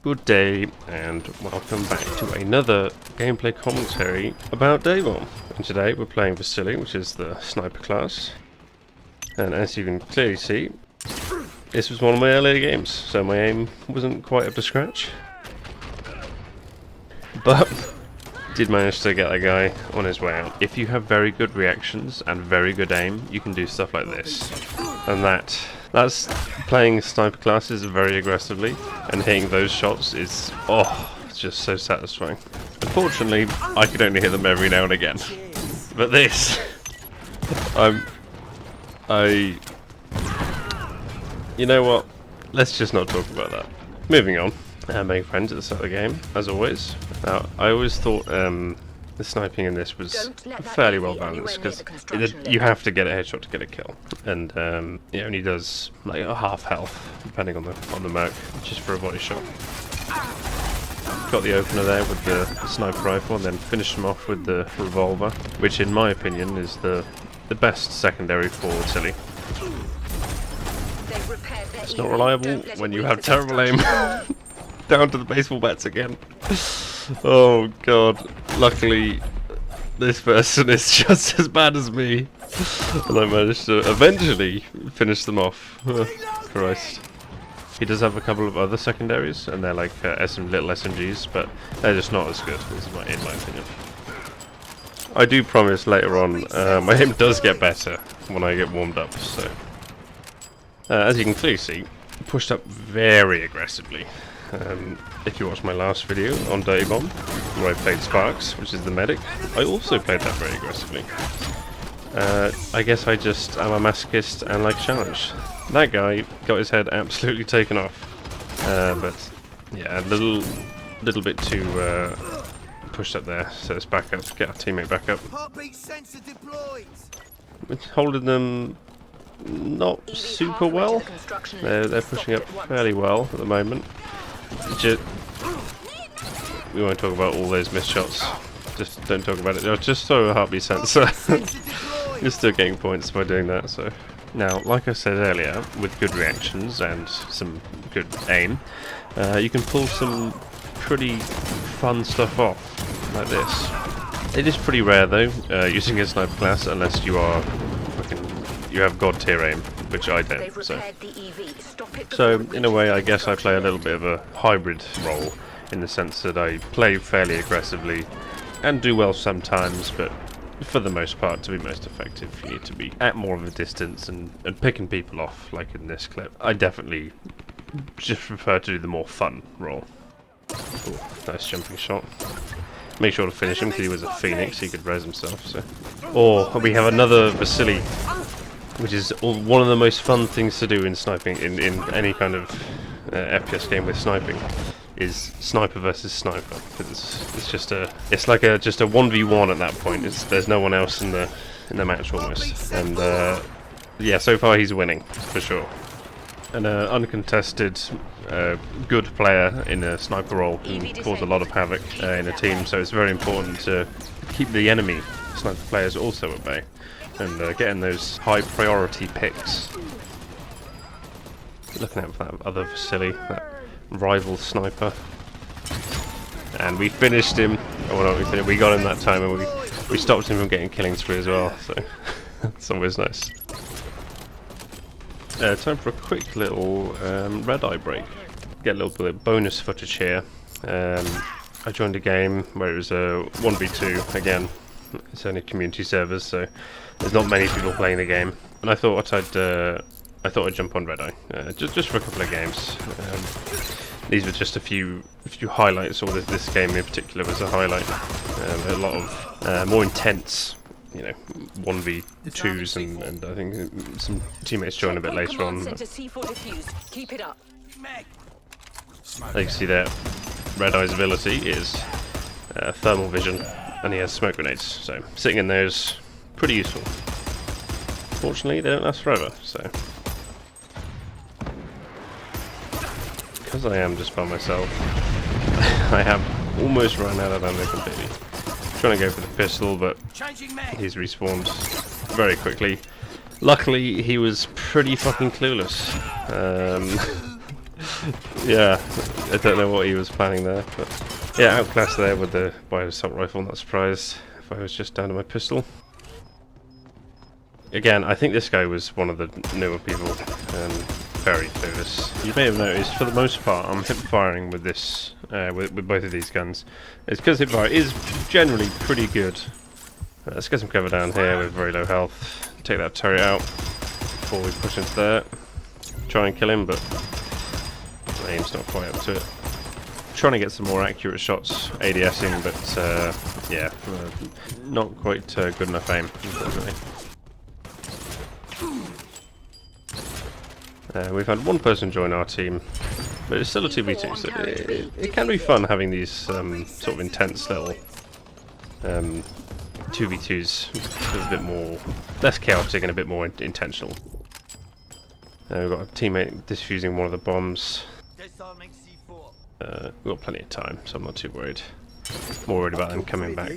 Good day and welcome back to another gameplay commentary about Day Bomb. And today we're playing Vassili, which is the sniper class. And as you can clearly see, this was one of my earlier games, so my aim wasn't quite up to scratch. But did manage to get that guy on his way out. If you have very good reactions and very good aim, you can do stuff like this. And that's playing sniper classes very aggressively, and hitting those shots is, it's just so satisfying. Unfortunately, I could only hit them every now and again. But this, you know what? Let's just not talk about that. Moving on. Making friends at the start of the game, as always. Now, I always thought the sniping in this was fairly well balanced, because you have to get a headshot to get a kill, and it only does like a half health depending on the merc, just for a body shot. Got the opener there with the sniper rifle, and then finished him off with the revolver, which in my opinion is the best secondary for Vassili. It's not reliable when you have terrible aim. Down to the baseball bats again. Oh god. Luckily, this person is just as bad as me. And I managed to eventually finish them off. Christ. He does have a couple of other secondaries, and they're like little SMGs, but they're just not as good, in my opinion. I do promise later on, my aim does get better when I get warmed up, so. As you can clearly see, pushed up very aggressively. If you watched my last video on Day Bomb, where I played Sparks, which is the medic, I also played that very aggressively. I guess I just am a masochist and like challenge. That guy got his head absolutely taken off, but yeah, a little bit too pushed up there. So let's back up, get our teammate back up. We're holding them not super well. They're pushing up fairly well at the moment. We won't talk about all those missed shots. Just don't talk about it. Just throw a heartbeat sensor. You're still getting points by doing that. So now, like I said earlier, with good reactions and some good aim, you can pull some pretty fun stuff off like this. It is pretty rare though, using a sniper class, unless you are you have god tier aim, which I don't. So in a way, I guess I play a little bit of a hybrid role, in the sense that I play fairly aggressively and do well sometimes, but for the most part, to be most effective, you need to be at more of a distance and picking people off, like in this clip. I definitely just prefer to do the more fun role. Ooh, nice jumping shot. Make sure to finish him, because he was a phoenix, he could res himself. So, or we have another Vassili, which is one of the most fun things to do in sniping, in any kind of FPS game with sniping, is sniper versus sniper. It's like just a 1v1 at that point. There's no one else in the match almost, and yeah, so far he's winning for sure. An uncontested good player in a sniper role can cause a lot of havoc in a team, so it's very important to keep the enemy sniper players also at bay, and getting those high priority picks. Looking out for that other Vassili, that rival sniper, and we finished him. Oh no, we got him that time, and we stopped him from getting killing spree as well. So that's always nice. Time for a quick little red eye break. Get a little bit of bonus footage here. I joined a game where it was a 1v2 again. It's only community servers, so there's not many people playing the game, and I thought I'd jump on Red Eye just for a couple of games. These were just a few highlights, or this game in particular was a highlight. A lot of more intense, 1v2s, and I think some teammates join a bit later on. As you can see there, Red Eye's ability is thermal vision, and he has smoke grenades, so sitting in those, pretty useful. Fortunately, they don't last forever, so. Because I am just by myself, I have almost run out of ammo completely. Trying to go for the pistol, but he's respawned very quickly. Luckily, he was pretty fucking clueless. Yeah, I don't know what he was planning there, but yeah, outclassed there with the assault rifle. Not surprised if I was just down to my pistol. Again, I think this guy was one of the newer people, very clueless. You may have noticed, for the most part, I'm hip firing with this, with both of these guns. It's because hip fire is generally pretty good. Let's get some cover down here with very low health. Take that turret out before we push into there. Try and kill him, but my aim's not quite up to it. Trying to get some more accurate shots, ADSing, but yeah, not quite good enough aim, unfortunately. We've had one person join our team, but it's still a 2v2, so it can be fun having these sort of intense little 2v2s, a bit more less chaotic and a bit more intentional. We've got a teammate diffusing one of the bombs. We've got plenty of time, so I'm not too worried. More worried about them coming back.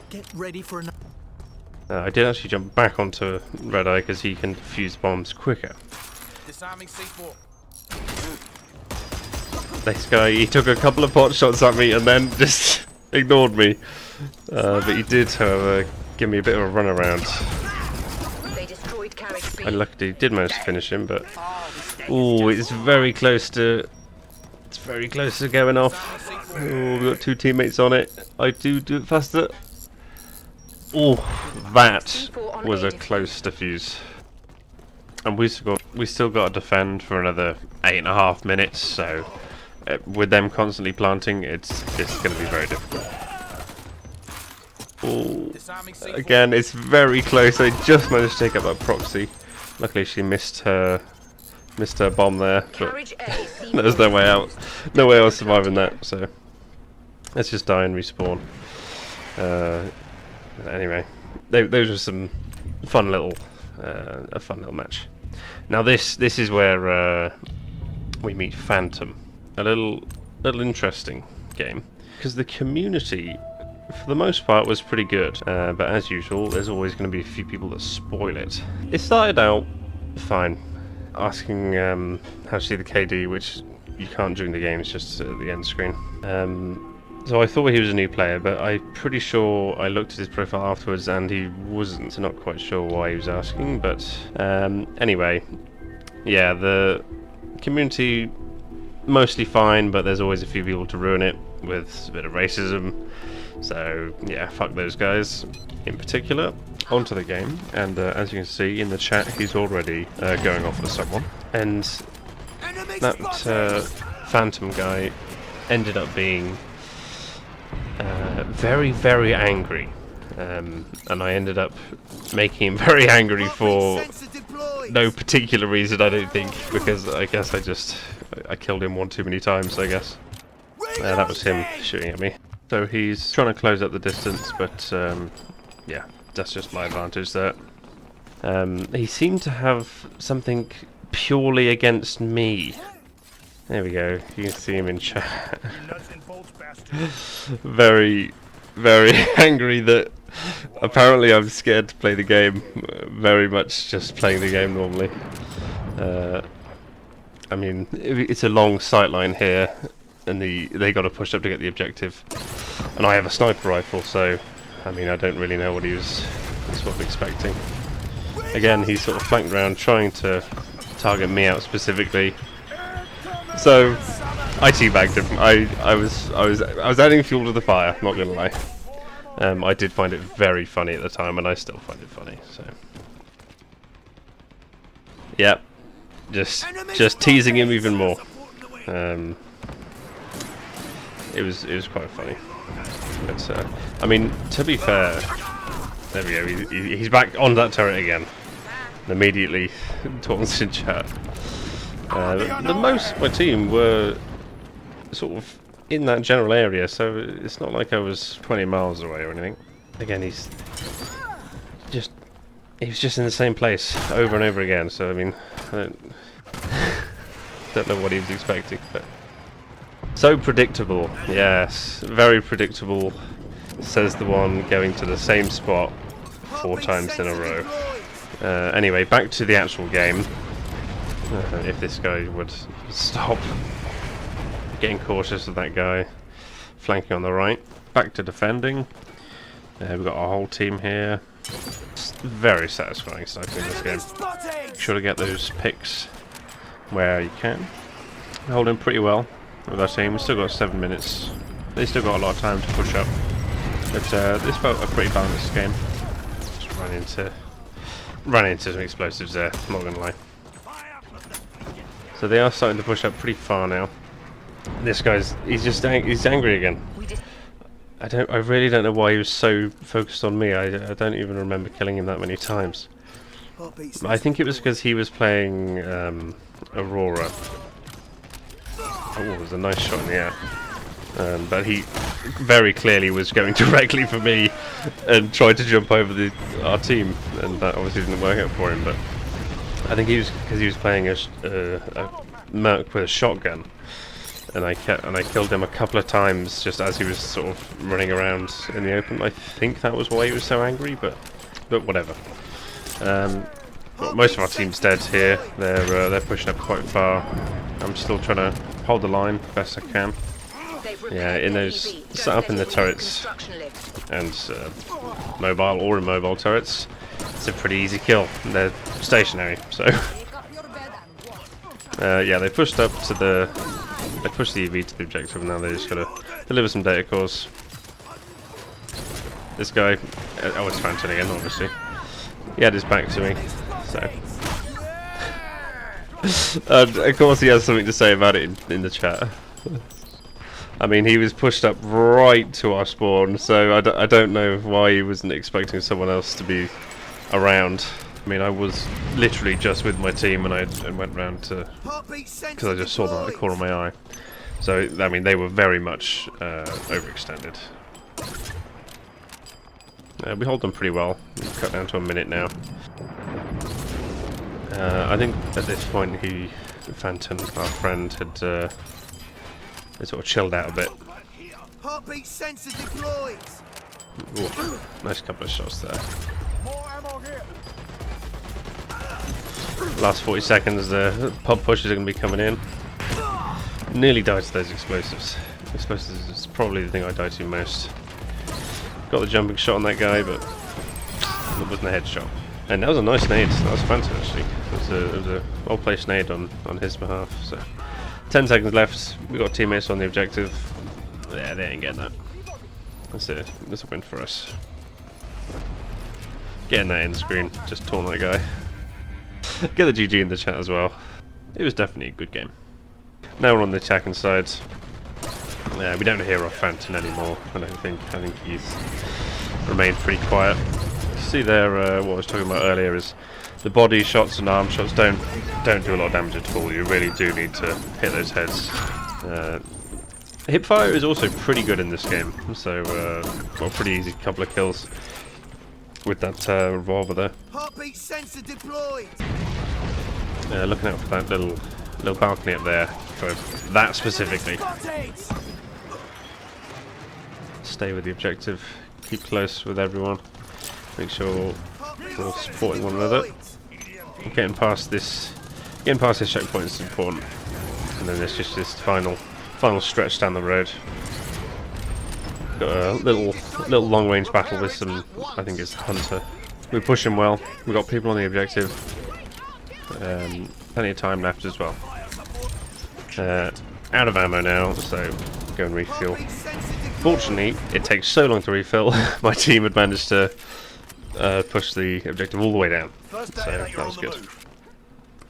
Get ready for I did actually jump back onto Red Eye because he can defuse bombs quicker. This guy, he took a couple of pot shots at me and then just ignored me. But he did, however, give me a bit of a run around. I luckily did manage to finish him, but ooh, it's very close to going off. Oh, we've got two teammates on it. I do it faster. Oh, that was a close defuse. And we still got to defend for another 8.5 minutes. So with them constantly planting, it's going to be very difficult. Oh, again, it's very close. I just managed to take up that proxy. Luckily, she missed her bomb there, but there's no way out. No way I was surviving that. So let's just die and respawn. Anyway, those were some fun little a fun little match. Now this is where we meet Phantom. A little interesting game because the community, for the most part, was pretty good, but as usual, there's always going to be a few people that spoil it. It started out fine, asking how to see the KD, which you can't during the game, it's just at the end screen. So I thought he was a new player, but I'm pretty sure I looked at his profile afterwards and he wasn't, so not quite sure why he was asking, but anyway, yeah, the community mostly fine, but there's always a few people to ruin it with a bit of racism. So yeah, fuck those guys in particular. Onto the game, and as you can see in the chat, he's already going off with someone, and that Phantom guy ended up being very, very angry, and I ended up making him very angry for no particular reason, I don't think, because I guess I killed him one too many times, I guess. That was him shooting at me. So he's trying to close up the distance, but yeah, that's just my advantage there. He seemed to have something purely against me. There we go, you can see him in chat. Very, very angry that apparently I'm scared to play the game. Very much just playing the game normally. I mean, it's a long sightline here, and they got to push up to get the objective. And I have a sniper rifle, so I mean, I don't really know what he was sort of expecting. Again, he's sort of flanked around trying to target me out specifically. So I teabagged him. I was adding fuel to the fire, not gonna lie. I did find it very funny at the time, and I still find it funny. So, yep, just teasing him even more. It was quite funny. But, I mean, to be fair, there we go. He's back on that turret again. And immediately taunts in chat. The most of my team were sort of in that general area, so it's not like I was 20 miles away or anything. Again, he was just in the same place over and over again. So I mean, I don't know what he was expecting, but so predictable. Yes, very predictable. Says the one going to the same spot 4 times in a row. Anyway, back to the actual game. If this guy would stop. getting cautious of that guy flanking on the right. Back to defending. We've got our whole team here. It's very satisfying sniping this game. Make sure to get those picks where you can. We're holding pretty well with our team. We've still got 7 minutes. They still got a lot of time to push up. But this felt a pretty balanced game. Just ran into some explosives there, I'm not gonna lie. So they are starting to push up pretty far now. This guy's he's angry again. I really don't know why he was so focused on me. I don't even remember killing him that many times. I think it was because he was playing Aurora. Oh, it was a nice shot in the air. But he very clearly was going directly for me and tried to jump over our team, and that obviously didn't work out for him. But I think he was because he was playing a merc with a shotgun. And I killed him a couple of times just as he was sort of running around in the open. I think that was why he was so angry, but whatever. Well, most of our team's dead here. They're pushing up quite far. I'm still trying to hold the line best I can. Yeah, in those set up in the turrets and mobile or immobile turrets, it's a pretty easy kill. They're stationary, so yeah, they pushed up to the. They pushed the EV to the objective, and now they just gotta deliver some data cores. This guy, oh, it's Phantom again, obviously. He had his back to me, so. And of course, he has something to say about it in the chat. I mean, he was pushed up right to our spawn, so I don't know why he wasn't expecting someone else to be around. I mean, I was literally just with my team and I went round to... because I just saw them out the corner of my eye. So, I mean, they were very much overextended. We hold them pretty well. We've cut down to a minute now. I think at this point Phantom, our friend, had sort of chilled out a bit. Heartbeat sensor deployed. Ooh, nice couple of shots there. Last 40 seconds, the pub pushes are going to be coming in. Nearly died to those explosives. Explosives is probably the thing I died to most. Got the jumping shot on that guy, but it wasn't a headshot. And that was a nice nade. That was fantastic, actually. It was a well-placed nade on his behalf. So, 10 seconds left. We got teammates on the objective. Yeah, they ain't getting that. That's it. That's a win for us. Getting that end screen. Just torn that guy. Get the GG in the chat as well. It was definitely a good game. Now we're on the attacking side. We don't hear off Phantom anymore. I think he's remained pretty quiet. See there, what I was talking about earlier is the body shots and arm shots don't do a lot of damage at all. You really do need to hit those heads. Hipfire is also pretty good in this game, so got a pretty easy couple of kills with that revolver there. Heartbeat sensor deployed. Looking out for that little balcony up there for that specifically. Stay with the objective. Keep close with everyone. Make sure we're all supporting one another. Getting past this checkpoint is important. And then there's just this final stretch down the road. Got a little long range battle with some, I think it's Hunter. We're pushing well. We've got people on the objective. Plenty of time left as well. Out of ammo now, so go and refuel. Fortunately, it takes so long to refill. My team had managed to push the objective all the way down, so that was good.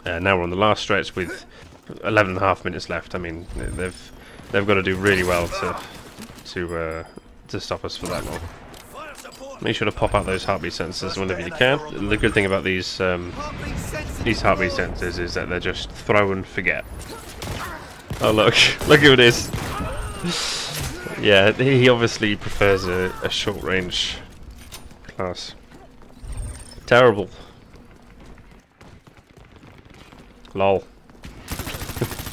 Now we're on the last stretch with 11.5 minutes left. I mean, they've got to do really well to stop us for that long. Make sure to pop out those heartbeat sensors whenever you can. The good thing about these heartbeat sensors is that they're just throw and forget. Oh look who it is. Yeah, he obviously prefers a short range class. Terrible. Lol.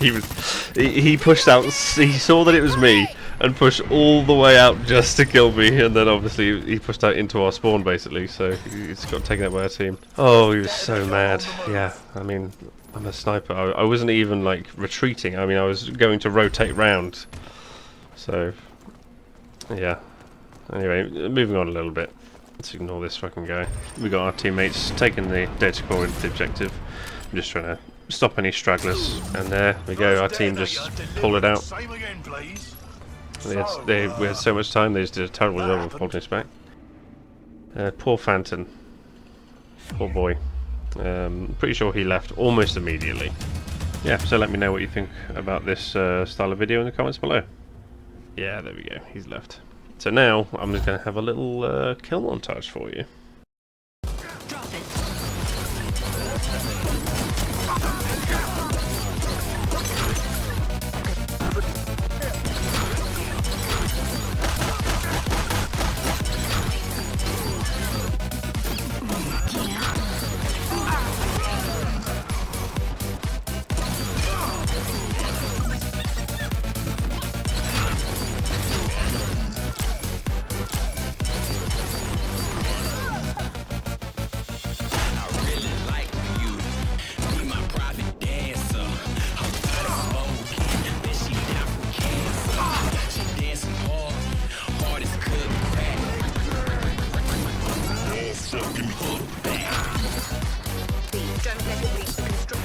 he pushed out. He saw that it was me and pushed all the way out just to kill me, and then obviously he pushed out into our spawn basically. So he's got taken out by our team. Oh, he was so mad. Yeah, I mean, I'm a sniper. I wasn't even like retreating. I mean, I was going to rotate round. So, yeah. Anyway, moving on a little bit. Let's ignore this fucking guy. We got our teammates taking the data core into the objective. I'm just trying to stop any stragglers. And there we go. Our team just pulled it out. Same again, please. We had so much time. They just did a terrible job of holding us back. Poor Phantom. Poor boy. Pretty sure he left almost immediately. Yeah, so let me know what you think about this style of video in the comments below. Yeah, there we go. He's left. So now I'm just going to have a little kill montage for you. Drop it. Don't let it reach the construction.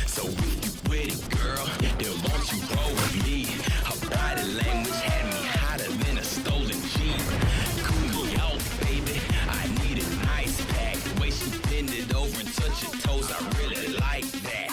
So if you with it, girl, then won't you roll with me? Her body language had me hotter than a stolen Jeep. Cool me out, baby. I need a nice pack. The way she bend it over and touch your toes, I really like that.